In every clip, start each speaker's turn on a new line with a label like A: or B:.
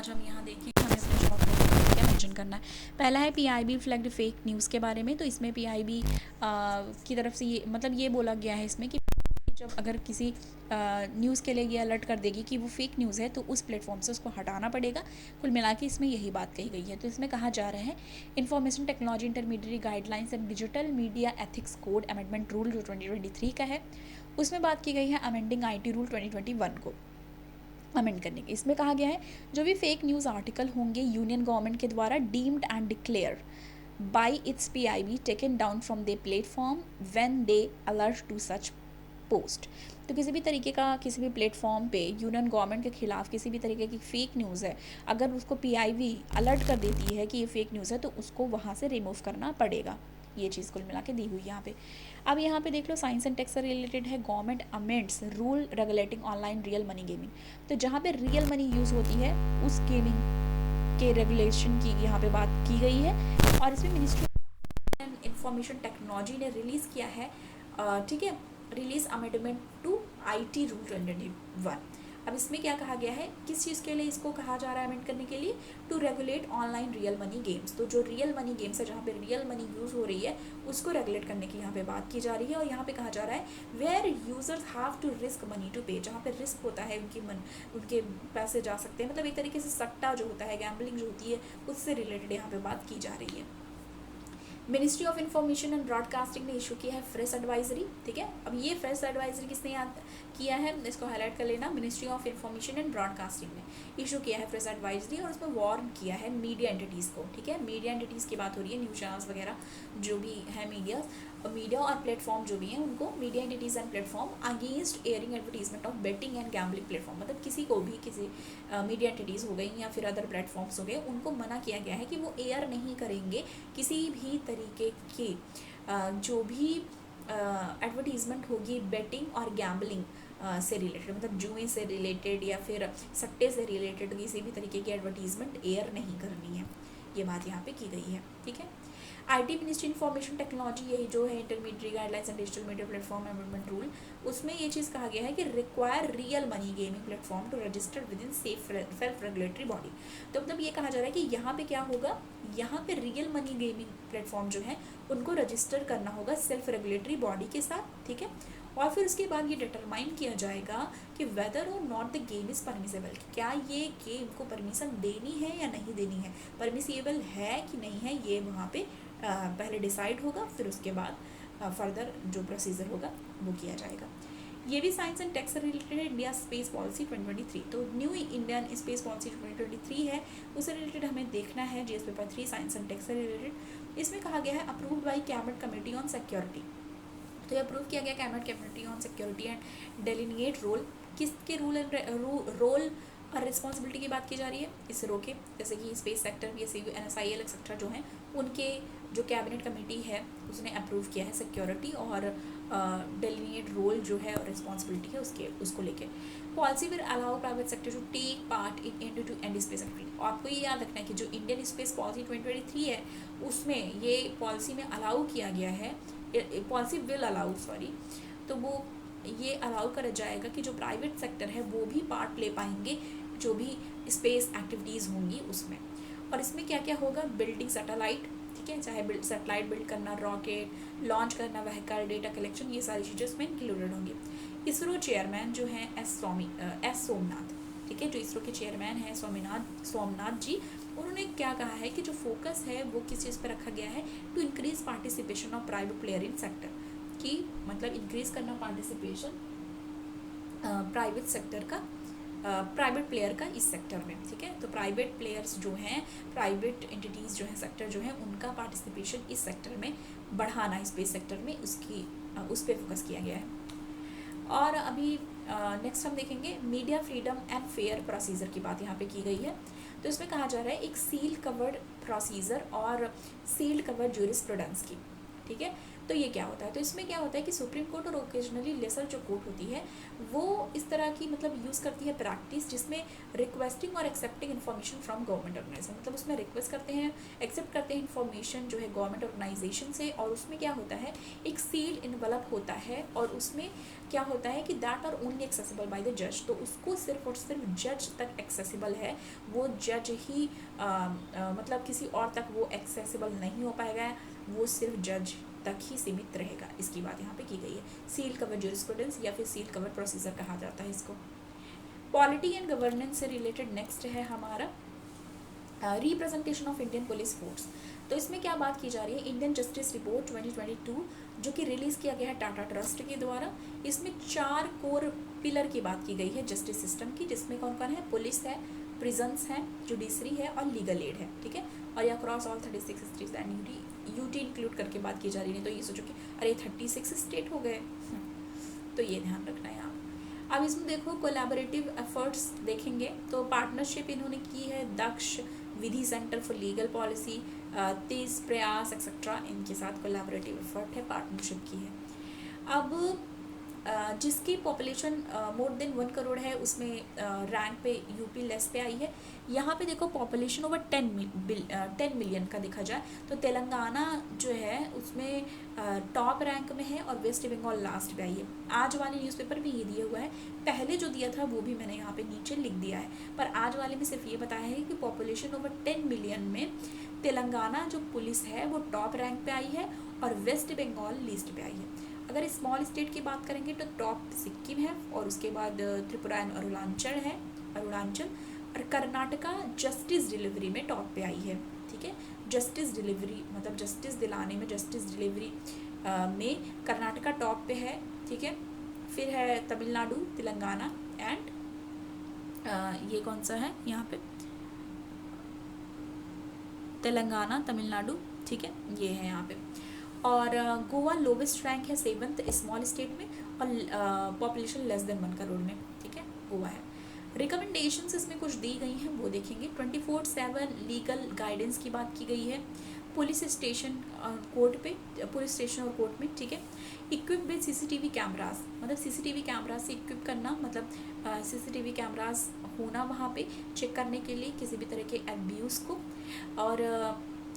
A: आज हम यहाँ देखें हमें इसमें शॉर्ट नोट क्या मेंशन करना है। पहला है पीआईबी फ्लैग्ड फेक न्यूज़ के बारे में। तो इसमें पीआईबी की तरफ से ये बोला गया है इसमें कि जब अगर किसी न्यूज़ के लिए ये अलर्ट कर देगी कि वो फेक न्यूज़ है तो उस प्लेटफॉर्म से उसको हटाना पड़ेगा। कुल मिला के इसमें यही बात कही गई है। तो इसमें कहा जा रहा है information technology intermediate guidelines and digital media ethics code amendment rule जो 2023 का है, उसमें बात की गई है अमेंडिंग आईटी रूल 2021 को अमेंड करने की। इसमें कहा गया है जो भी फेक न्यूज़ आर्टिकल होंगे यूनियन गवर्नमेंट के द्वारा deemed and declare by its PIB taken down from the platform when they alert to such post. तो किसी भी तरीके का किसी भी प्लेटफॉर्म पे यूनियन गवर्नमेंट के खिलाफ किसी भी तरीके की फ़ेक न्यूज़ है, अगर उसको पीआईबी अलर्ट कर देती है कि ये फ़ेक न्यूज़ है तो उसको वहाँ से रिमूव करना पड़ेगा। ये चीज़ कुल मिला के दी हुई है यहाँ पे। अब यहाँ पे देख लो साइंस एंड टेक से रिलेटेड है government amends rule regulating online real money gaming. तो जहाँ पे रियल मनी यूज़ होती है उस गेमिंग के रेगुलेशन की यहाँ पे बात की गई है। और इसमें मिनिस्ट्री ऑफ इंफॉर्मेशन टेक्नोलॉजी ने रिलीज़ किया है, ठीक है, release amendment to IT rule 2021। अब इसमें क्या कहा गया है, किस चीज़ के लिए इसको कहा जा रहा है अमेंड करने के लिए, to regulate online real money games. तो जो रियल मनी गेम्स है जहाँ पे रियल मनी यूज़ हो रही है उसको रेगुलेट करने की यहाँ पे बात की जा रही है। और यहाँ पे कहा जा रहा है where users have to risk money to pay, जहाँ पे रिस्क होता है उनके पैसे जा सकते हैं, मतलब एक तरीके से सट्टा जो होता है, गैम्बलिंग जो होती है, उससे रिलेटेड यहाँ पे बात की जा रही है। Ministry of information and broadcasting ने इशू किया है फ्रेश एडवाइजरी, ठीक है। अब ये फ्रेश एडवाइजरी किसने याद किया है, इसको हाईलाइट कर लेना। Ministry of information and broadcasting ने इशू किया है फ्रेश एडवाइजरी और उसमें वार्न किया है मीडिया एंटिटीज़ को, ठीक है। मीडिया एंटिटीज़ की बात हो रही है, न्यूज चैनल्स वगैरह जो भी है मीडिया और प्लेटफॉर्म जो भी हैं उनको, media entities and platform against airing advertisement of betting and gambling platform. मतलब किसी को भी किसी मीडिया एंटिटीज़ हो गई या फिर अदर प्लेटफॉर्म्स हो गए, उनको मना किया गया है कि वो एयर नहीं करेंगे किसी भी तरीके की जो भी एडवर्टीजमेंट होगी बेटिंग और गैम्बलिंग से रिलेटेड, मतलब जुए से रिलेटेड या फिर सट्टे से रिलेटेड किसी भी तरीके की एडवर्टीजमेंट एयर नहीं करनी है। ये बात यहाँ पे की गई है, ठीक है। आईटी मिनिस्ट्री इंफॉर्मेशन टेक्नोलॉजी यही जो है intermediate guidelines and digital media platform amendment rule, उसमें ये चीज़ कहा गया है कि require real money gaming platform to register with in self regulatory body. तो मतलब ये कहा जा रहा है कि यहाँ पे क्या होगा, यहाँ पे रियल मनी गेमिंग प्लेटफॉर्म जो है उनको रजिस्टर करना होगा सेल्फ रेगुलेटरी बॉडी के साथ, ठीक है। और फिर उसके बाद ये डिटरमाइन किया जाएगा कि वेदर और not the game is permissible, क्या ये गेम को परमिशन देनी है या नहीं देनी है, परमिसेबल है कि नहीं है, ये वहाँ पे पहले डिसाइड होगा, फिर उसके बाद फर्दर जो प्रोसीजर होगा वो किया जाएगा। ये भी साइंस एंड टेक से रिलेटेड है, इंडिया स्पेस पॉलिसी 2023। तो न्यू इंडियन स्पेस पॉलिसी 2023 है, उससे रिलेटेड हमें देखना है GS paper 3 science and tech से रिलेटेड। इसमें कहा गया है approved by cabinet committee on security. तो ये अप्रूव किया गया cabinet committee on security and delineate role, किसके रोल और रिस्पॉन्सिबिलिटी की बात की जा रही है, इसरो के, जैसे कि space sector, PSU, NSIL etcetera जो हैं उनके जो कैबिनेट कमेटी है उसने अप्रूव किया है सिक्योरिटी और डेलिनिएट रोल जो है और रिस्पॉन्सिबिलिटी है उसको लेके। Policy will allow private sector to take part in Indian to end space activity. आपको ये याद रखना है कि जो इंडियन स्पेस पॉलिसी 2023 है उसमें ये पॉलिसी में अलाउ किया गया है, पॉलिसी विल अलाउ तो वो ये अलाउ करा जाएगा कि जो प्राइवेट सेक्टर है वो भी पार्ट ले पाएंगे जो भी स्पेस एक्टिविटीज़ होंगी उसमें। और इसमें क्या क्या होगा, बिल्डिंग सैटेलाइट, ठीक है, चाहे सैटेलाइट बिल्ड करना, रॉकेट लॉन्च करना, व्हीकल डेटा कलेक्शन, ये सारी चीज़ें इसमें इंक्लूडेड होंगी। इसरो चेयरमैन जो हैं एस सोमनाथ, ठीक है, जो इसरो के चेयरमैन हैं सोमनाथ जी, उन्होंने क्या कहा है कि जो फोकस है वो किस चीज़ पर रखा गया है, to increase participation of private player in sector, कि मतलब इंक्रीज करना पार्टिसिपेशन प्राइवेट सेक्टर का, प्राइवेट प्लेयर का इस सेक्टर में, ठीक है। तो प्राइवेट प्लेयर्स जो हैं, प्राइवेट एंटिटीज़ जो हैं, सेक्टर जो हैं, उनका पार्टिसिपेशन इस सेक्टर में बढ़ाना, स्पेस सेक्टर में उस पर फोकस किया गया है। और अभी नेक्स्ट हम देखेंगे media freedom and fair procedure की बात यहाँ पे की गई है। तो इसमें कहा जा रहा है एक सील कवर्ड प्रोसीजर और सील्ड कवर्ड ज्यूरिस्प्रूडेंस की, ठीक है। तो ये क्या होता है, तो इसमें क्या होता है कि सुप्रीम कोर्ट और ओकेजनली लेसर जो कोर्ट होती है वो इस तरह की मतलब यूज़ करती है प्रैक्टिस जिसमें रिक्वेस्टिंग और accepting information from government organisation, मतलब उसमें रिक्वेस्ट करते हैं, एक्सेप्ट करते हैं इन्फॉर्मेशन जो है गवर्नमेंट ऑर्गेनाइजेशन से, और उसमें क्या होता है एक सील इन्वलप होता है, और उसमें क्या होता है कि that are only accessible by the जज, तो उसको सिर्फ और सिर्फ जज तक एक्सेसिबल है, वो जज ही मतलब किसी और तक वो एक्सेसिबल नहीं हो पाएगा, वो सिर्फ जज तक ही सीमित रहेगा। इसकी बात यहाँ पे की गई है। सील कवर ज्यूरिस्प्रूडेंस या फिर सील कवर प्रोसीजर कहा जाता है इसको। पॉलिटी एंड गवर्नेंस से रिलेटेड नेक्स्ट है हमारा representation of Indian police force. तो इसमें क्या बात की जा रही है, इंडियन जस्टिस रिपोर्ट 2022 जो कि रिलीज़ किया गया है टाटा ट्रस्ट के द्वारा। इसमें 4 कोर पिलर की बात की गई है जस्टिस सिस्टम की, जिसमें कौन कौन है, पुलिस है, प्रिजन्स है, जुडिशरी है और लीगल एड है, ठीक है। और या cross all 36 states and UT include करके बात की जा रही है, तो ये सोचो कि अरे 36 स्टेट हो गए, तो ये ध्यान रखना है आप। अब इसमें देखो कोलैबोरेटिव एफर्ट्स देखेंगे तो पार्टनरशिप इन्होंने की है दक्ष, विधि सेंटर फॉर लीगल पॉलिसी, 30 प्रयास एक्सेट्रा, इनके साथ कोलैबोरेटिव एफर्ट है, पार्टनरशिप की है। अब जिसकी पॉपुलेशन मोर देन 1 करोड़ है उसमें रैंक पे यूपी लेस पे आई है। यहाँ पे देखो पॉपुलेशन ओवर 10 मिलियन का देखा जाए तो तेलंगाना जो है उसमें टॉप रैंक में है और वेस्ट बंगाल लास्ट पे आई है। आज वाले न्यूज़पेपर में ये दिया हुआ है, पहले जो दिया था वो भी मैंने यहाँ पे नीचे लिख दिया है, पर आज वाले में सिर्फ ये बताया है कि पॉपुलेशन ओवर 10 मिलियन में तेलंगाना जो पुलिस है वो टॉप रैंक पे आई है और वेस्ट बंगाल लीस्ट पे आई है। अगर स्मॉल स्टेट की बात करेंगे तो टॉप सिक्किम है और उसके बाद त्रिपुरा एंड अरुणाचल और कर्नाटका जस्टिस डिलीवरी में टॉप पे आई है, ठीक है। जस्टिस डिलीवरी मतलब जस्टिस दिलाने में, जस्टिस डिलीवरी में कर्नाटका टॉप पे है, ठीक है। फिर है तमिलनाडु, तेलंगाना एंड ये कौन सा है यहाँ पे, तेलंगाना, तमिलनाडु, ठीक है, ये है यहाँ पे। और गोवा लोवेस्ट रैंक है 7th स्मॉल स्टेट में और पॉपुलेशन लेस देन 1 करोड़ में, ठीक है, गोवा है। रिकमेंडेशंस इसमें कुछ दी गई हैं वो देखेंगे। 24/7 लीगल गाइडेंस की बात की गई है पुलिस स्टेशन कोर्ट पे, पुलिस स्टेशन और कोर्ट में, ठीक है। इक्विप विद सीसीटीवी कैमरास, मतलब सीसीटीवी कैमराज से इक्विप करना, मतलब सीसीटीवी कैमराज होना वहाँ पे चेक करने के लिए किसी भी तरह के एब्यूज़ को। और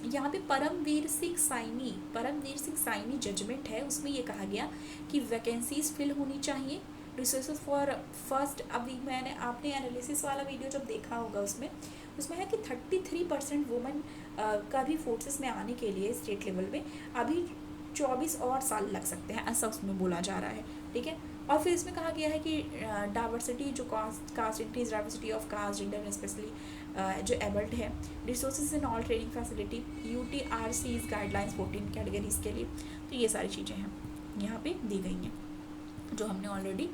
A: यहाँ पे परमवीर सिंह साइनी जजमेंट है, उसमें ये कहा गया कि वैकेंसीज फिल होनी चाहिए, रिसोर्सेज फॉर फर्स्ट। अभी आपने एनालिसिस वाला वीडियो जब देखा होगा उसमें है कि 33% वुमेन का भी फोर्सेस में आने के लिए स्टेट लेवल में अभी 24 और साल लग सकते हैं, ऐसा उसमें बोला जा रहा है, ठीक है। और फिर इसमें कहा गया है कि डाइवर्सिटी जो caste increase diversity of caste gender specially जो एबल्ड है, resources in all training facility, UTRC's guidelines 14 categories के लिए, तो ये सारी चीज़ें हैं यहाँ पे दी गई हैं जो हमने ऑलरेडी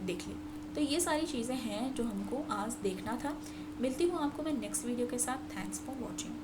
A: देख ली। तो ये सारी चीज़ें हैं जो हमको आज देखना था। मिलती हूँ आपको मैं नेक्स्ट वीडियो के साथ। Thanks for watching.